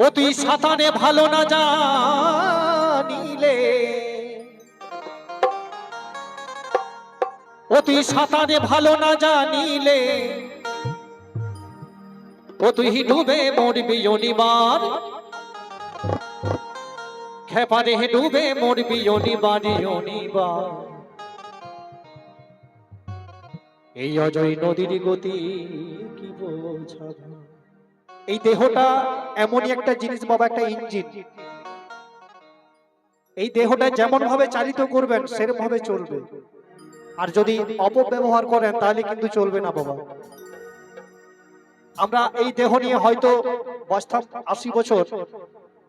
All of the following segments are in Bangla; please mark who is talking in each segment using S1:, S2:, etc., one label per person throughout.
S1: ও তুই সাঁতারে ভালো না জানিলে, ও তুই সাঁতারে ভালো না জানিলে, ও তুই ডুবে মরবি অনিবার, খেপারে ডুবে মরবি অনিবার অনিবার। এই অজয় নদীর গতি কি বোঝাবো। এই দেহটা এমনই একটা জিনিস বাবা, একটা ইঞ্জিন। এই দেহটা যেমন ভাবে চালিত করবেন সেরকম ভাবে চলবে, আর যদি অপব্যবহার করেন তাহলে কিন্তু চলবে না বাবা। আমরা এই দেহ নিয়ে হয়তো বাঁচতাম 80 বছর,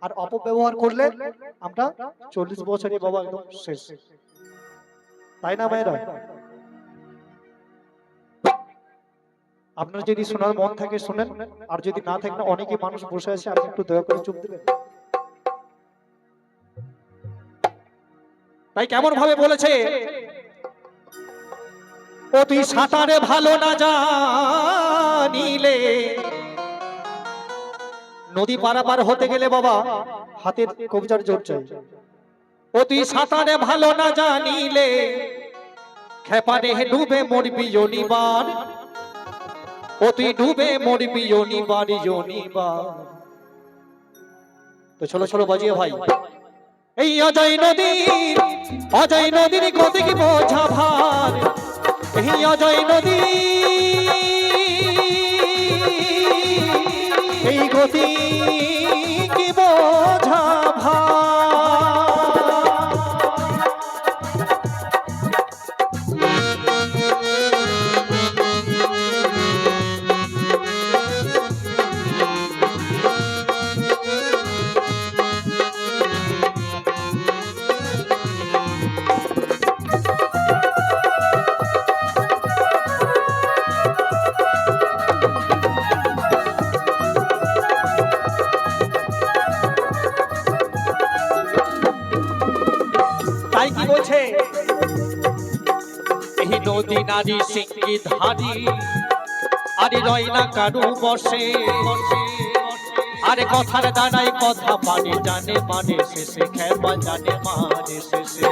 S1: আর অপব্যবহার করলে আমরা 40 বছরে বাবা একদম শেষ, তাই না ভাইরা? আপনার যদি শোনার মন থাকে শুনেন, আর যদি না থাকে, অনেকে মানুষ বসে আছে, আপনি একটু দয়া করে চুপ দিবেন। তাই কেমন ভাবে বলেছে, ও তুই সাঁতারে ভালো না জানিলে, নদী পারাপার হতে গেলে বাবা হাতের কবজার জোর চাই। ও তুই সাঁতারে ভালো না জানিলে, খেপারে ডুবে মরবি অনিবার, ও তুই ডুবে মরবি অনিবার অনিবার। তো চলো চলো বাজিয়ে ভাই। এই অজয় নদীর গতি কি বোঝা ভার, এই অজয় নদী এই গতি কি বোঝা ভার। তাই কি বলছে, এই নদী নারী সিঙ্গি ধারি, আরে রয় না কারু বসে, আরে কথার দাঁড়াই কথা মানে জানে মানে শেষে, খেপা জানে মানে শেষে।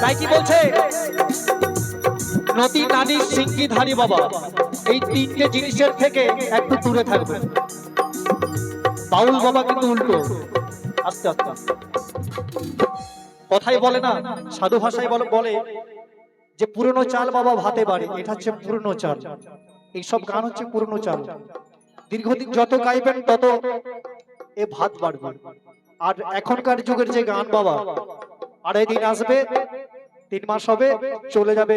S1: তাই কি বলছে, নদী নারী সিঙ্গি ধারি বাবা, এই তিনটে জিনিসের থেকে একটু দূরে থাকবে। বাউল বাবা কিন্তু উল্টো, আস্তে আস্তে কথাই বলে না, সাধু ভাষায় বলে যে পুরনো চাল বাবা ভাতে বাড়ে, এটা হচ্ছে পুরনো চাল। এইসব গান হচ্ছে পুরনো চাল, দীর্ঘদিন যত গাইবেন তত এ ভাত বাড়বে। আর এখনকার যুগের যে গান বাবা, আড়াই দিন আসবে, 3 মাস হবে, চলে যাবে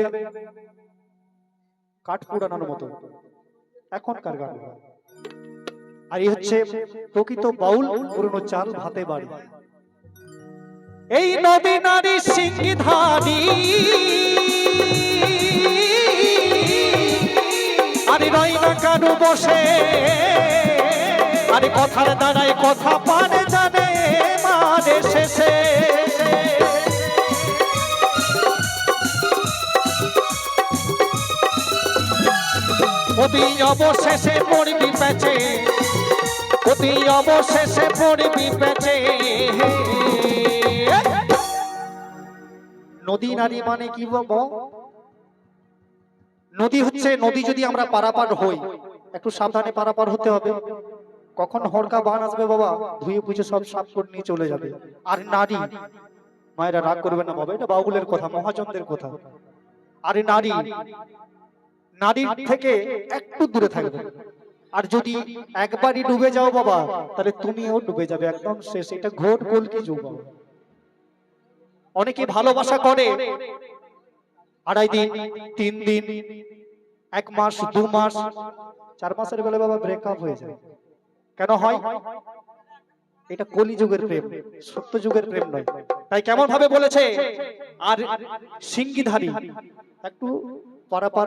S1: কাঠ পুরানোর মতো এখনকার গান। আর এই হচ্ছে প্রকৃত বাউল, পুরনো চাল ভাতে বাড়ি। এই নদী নারী সিঙ্গি ধারি, আরে রয় না কারু বসে, আরে কথার দাঁড়ায় কথা পারে জানে মানে শেষে। অতি অবশেষে পড়বি পেছে, অতি অবশেষে পড়বি পেছে। নদী নারী মানে কি বলবো, নদী হচ্ছে, নদী যদি আমরা পারাপার হই একটু সাবধানে পারাপার হতে হবে। কখন হড়কা বান আসবে বাবা, ধুয়ে পুজো সব সাফ করে নিয়ে চলে যাবে। আর নারী, মায়েরা রাগ করবে না বাবা, এটা বাউলের কথা, মহাজনদের কথা। আরে নারী, নারীর থেকে একটু দূরে থাকবে। আর যদি একবারই ডুবে যাও বাবা, তাহলে তুমিও ডুবে যাবে একদম শেষ। এটা ঘোর কলকি যুগ। অনেকে ভালোবাসা করে 2.5 দিন, 3 দিন, 1 মাস, 2 মাস, 4 মাসের বেলা বাবা ব্রেকআপ হয়ে যায়। কেন হয়? এটা কলি যুগের প্রেম, সত্য যুগের প্রেম নয়। তাই কেমন ভাবে বলেছে, আর সিঙ্গিধারী একটু পারাপার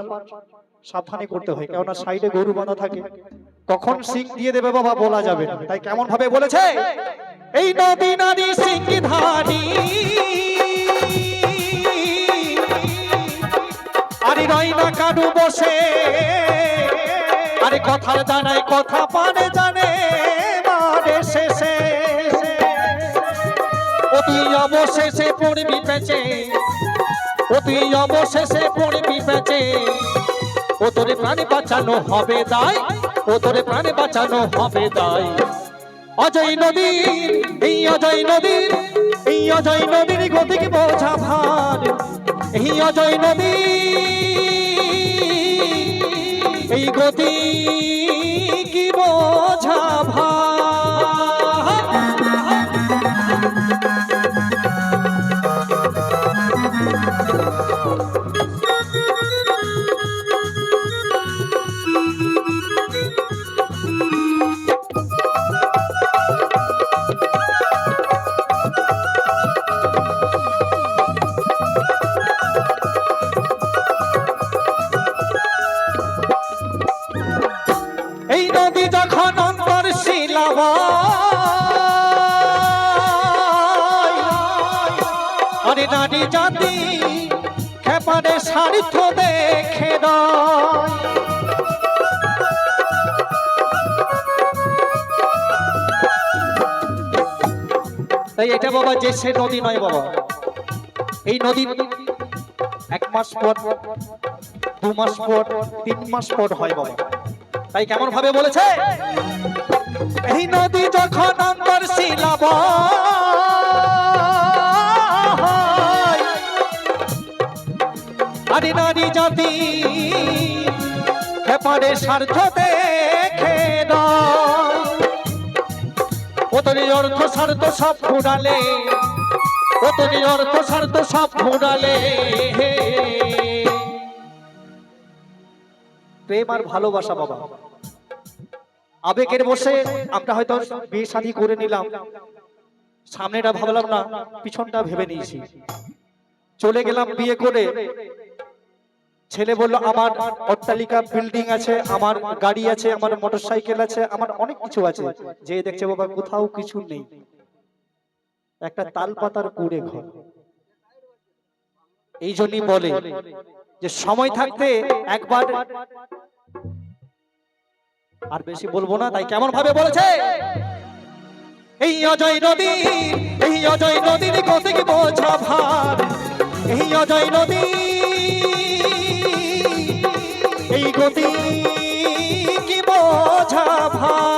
S1: সাবধানে করতে হয়, কেননা সাইডে গরু বাঁধা থাকে, কখন সিং দিয়ে দেবে বাবা বলা যাবে না। তাই কেমন ভাবে বলেছে, এই নদী নারী সিঙ্গিধারী, আর আরে রই না কারু বসে, আরে কথা জানাই কথা পানে জানে মারে শেষে। ও তুই অবশেষে পড়বি পেঁচে, ও তুই অবশেষে পড়বি পেঁচে। ও তোরে প্রাণে বাঁচানো হবে দায়, ও তোরে প্রাণে বাঁচানো হবে দায়। অজয় নদীর এই অজয় নদীর, এই অজয় নদীর গতিকে বোঝা ভার, এই অজয় নদী এই গতি কি বোঝা ভার। এই নদী যখন অন্তর শিলাবায়, আরে নারী জাতি খেপারে স্বার্থ দেখে নয়। তাই এটা বাবা যে সে নদী নয় বাবা, এই নদী 1 মাস পর 2 মাস পর 3 মাস পর হয় বাবা। তাই কেমন ভাবে বলেছে, এই নদী যখন অন্তর শিলাবায়, আরে নারী জাতি ব্যাপারে স্বার্থ দেখে নয়। ও তোর অর্থ স্বার্থ সব ফুরালে, ও তোর অর্থ স্বার্থ সব ফুরালে। প্রেম আর ভালোবাসা বাবা, আবেগের বসে আমরা হয়তো বিয়ে শাদী করে নিলাম, সামনেটা ভাবলাম না পিছনটা ভেবে নিয়েছি, চলে গেলাম বিয়ে করে। ছেলে বলল আমার অট্টালিকা বিল্ডিং আছে, আমার গাড়ি আছে, আমার মোটরসাইকেল আছে, আমার অনেক কিছু আছে। যে দেখছে বাবা কোথাও কিছু নেই, একটা তাল পাতার কুড়ে ঘর। এই জন্যই বলে যে সময় থাকতে একবার, আর বেশি বলবো না। তাই কেমন ভাবে বলেছে, এই অজয় নদী, এই অজয় নদীর গতি কি বোঝা ভার, এই অজয় নদী এই গতি কি বোঝা ভার।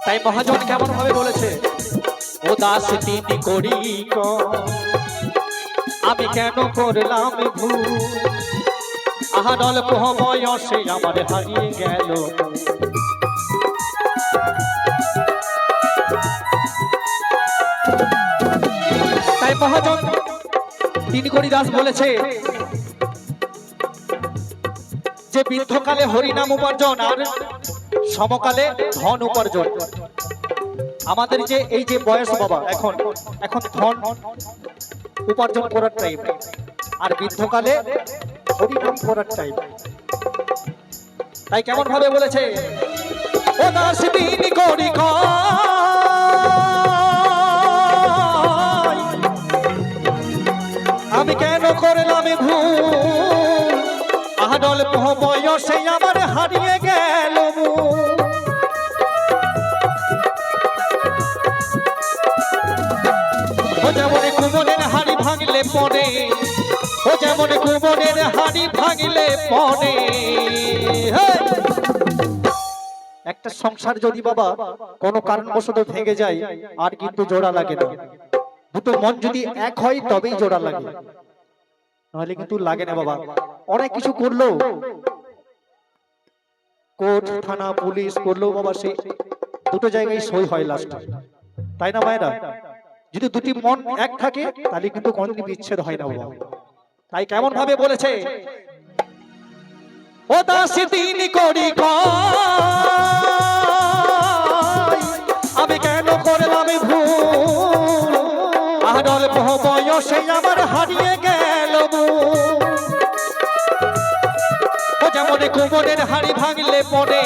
S1: তাই মহাজন কেমন ভাবে বলেছে, ও দাস তিনি করি আমি কেন করলাম ভুল, আহার অল্প বয়সে আমার হারিয়ে গেল। তাই মহাজন তিনি করি দাস বলেছে যে বৃদ্ধকালে হরিনাম উপার্জন আর সমকালে ধন উপার্জন। আমাদের যে এই যে বয়স বাবা, এখন এখন ধন উপার্জন করার টাইম, আর বৃদ্ধকালে হরিনাম করার টাইম। তাই কেমন ভাবে বলেছে, ও দাস তিনি করি আমি কেন করলাম ভুল, আহার অল্প বয়সে আমার হারিয়ে গেল। ও যেমন কুমনের হাড়ি ভাঙলে পড়ে, ও যেমন কুমনের হাড়ি ভাঙলে পড়ে। একটা সংসার যদি বাবা কোনো কারণবশত ভেঙে যায় আর কিন্তু জোড়া লাগে না। দুটো মন যদি এক হয় তবেই জোড়া লাগে, নাহলে কিন্তু লাগে না বাবা। অনেক কিছু করলো, কোর্ট থানা পুলিশ করলেও বাবা সেই দুটো জায়গায় সই হয় লাস্ট, তাই না মায়েরা? যদি দুটি মন এক থাকে তাহলে কিন্তু কোনদিন বিচ্ছেদ হয় না বাবা। তাই কেমন ভাবে বলেছে, ও দাসী দিন করি কয়, আমি কেন করলাম ভুল, আর অল্প বয়সে আমার হারিয়ে গেল মন। ও যেমন কুমোরের হাড়ি ভাঙলে পড়ে,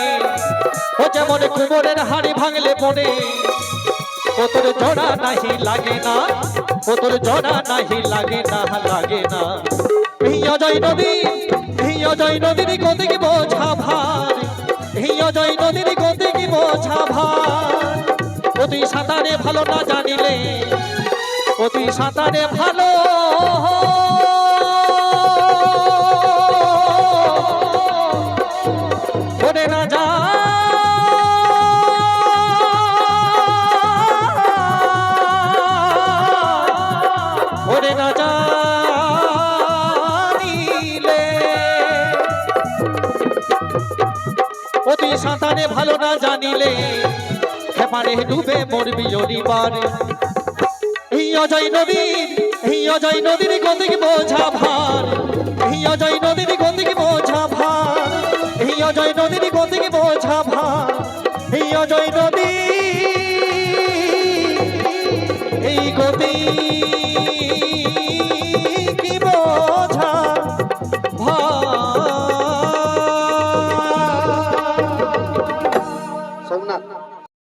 S1: ও যেমন কুমোরের হাড়ি ভাঙলে পড়ে, ও তোর জোড়া নাহি লাগে না, ও তোর জোড়া নাহি লাগে না, লাগে না। এই অজয় নদী, এই অজয় নদীর গতি কি বোঝা ভার, এই অজয় নদীর গতি কি বোঝা ভার। ও তুই সাঁতারে ভালো না জানিলে, ও তুই সাঁতারে ভালো করে না যা, করে না জানিলে। ও তুই সাঁতারে ভালো না জানিলে, খেপারে ডুবে মরবি অনিবার। এই অজয় নদীর, এই অজয় নদীর গতি কি বোঝা ভার, এই অজয় নদীর গতি কি বোঝা ভার, এই অজয় নদীর